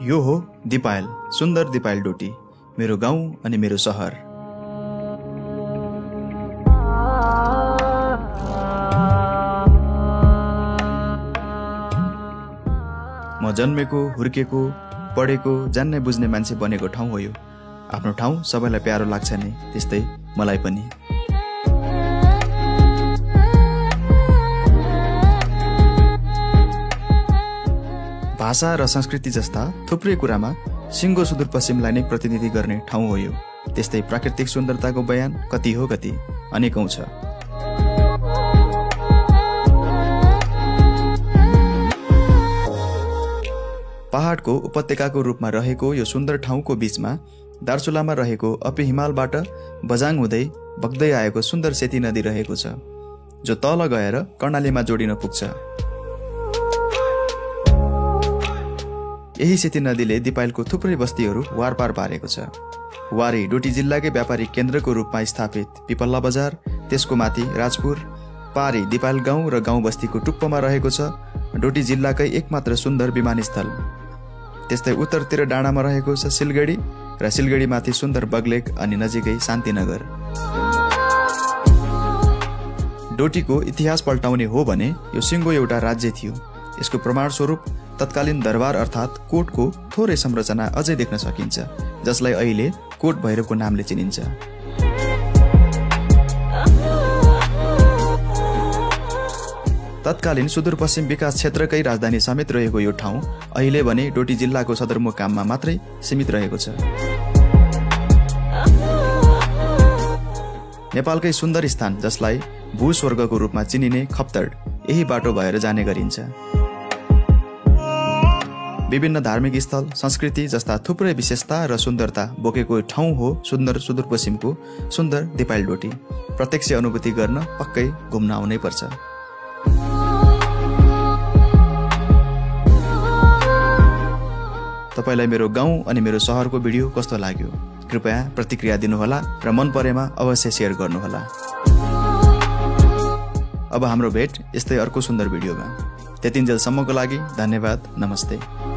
यो हो दिपायल, सुन्दर दिपायल डोटी, मेरो गाउँ अनि मेरो सहर। म जन्मेको, हुर्केको, पढेको, जान्ने बुझ्ने मान्छे बनेको ठाउँ हो यो। आफ्नो ठाउँ सबैलाई प्यारो लाग्छ नि, त्यस्तै मलाई पनि। भाषा र संस्कृति जस्ता थुप्रै कुरामा सिङ्गो सुदूरपश्चिमलाई नै प्रतिनिधि गर्ने ठाउँ हो यो। त्यस्तै प्राकृतिक सुन्दरताको बयान कति हो कति, अनेकौं छ। पहाडको उपत्यकाको रूपमा रहेको यो सुन्दर ठाउँको बीचमा दार्चुलामा रहेको अपी हिमालबाट बजाङ हुँदै बग्दै आएको सुन्दर सेती नदी रहेको छ, जो तल गएर कर्णालीमा जोडिन पुग्छ। यही सेती नदीले दिपायलको थुप्रै बस्तीहरू वारपार पारेको छ। वारी डोटी जिल्लाकै व्यापारिक केन्द्रको रूपमा स्थापित पिपल्ला बजार, त्यसको माथि राजपुर, पारी दिपायल गाउँ र गाउँ बस्तीको टुप्पोमा रहेको छ डोटी जिल्लाकै एकमात्र सुन्दर विमानस्थल। त्यस्तै उत्तरतिर डाँडामा रहेको छ सिलगढी र सिलगढीमाथि सुन्दर बगलेक अनि नजिकै शान्तिनगर। डोटीको इतिहास पल्टाउने हो भने यो सिङ्गो एउटा राज्य थियो। यसको प्रमाण स्वरूप तत्कालीन दरबार अर्थात् कोटको थोरै संरचना अझै देख्न सकिन्छ, जसलाई अहिले कोट भैरवको नामले चिनिन्छ। तत्कालीन सुदूरपश्चिम विकास क्षेत्रकै राजधानी समेत रहेको यो ठाउँ अहिले भने डोटी जिल्लाको सदरमुकाममा मात्रै सीमित रहेको छ। नेपालकै सुन्दर स्थान जसलाई भूस्वर्गको रूपमा चिनिने खप्तड यही बाटो भएर जाने गरिन्छ। विभिन्न धार्मिक स्थल, संस्कृति जस्ता थुप्रै विशेषता र सुन्दरता बोकेको ठाउँ हो सुन्दर सुदूरपश्चिमको सुन्दर दिपायल डोटी। प्रत्यक्ष अनुभूति गर्न पक्कै घुम्न आउनै पर्छ। तपाईलाई मेरो गाउँ अनि मेरो सहरको भिडियो कस्तो लाग्यो? कृपया प्रतिक्रिया दिनुहोला र मन परेमा अवश्य सेयर गर्नुहोला। अब हाम्रो भेट यस्तै अर्को सुन्दर भिडियोमा। त्यतिन्जेलसम्मको लागि धन्यवाद, नमस्ते।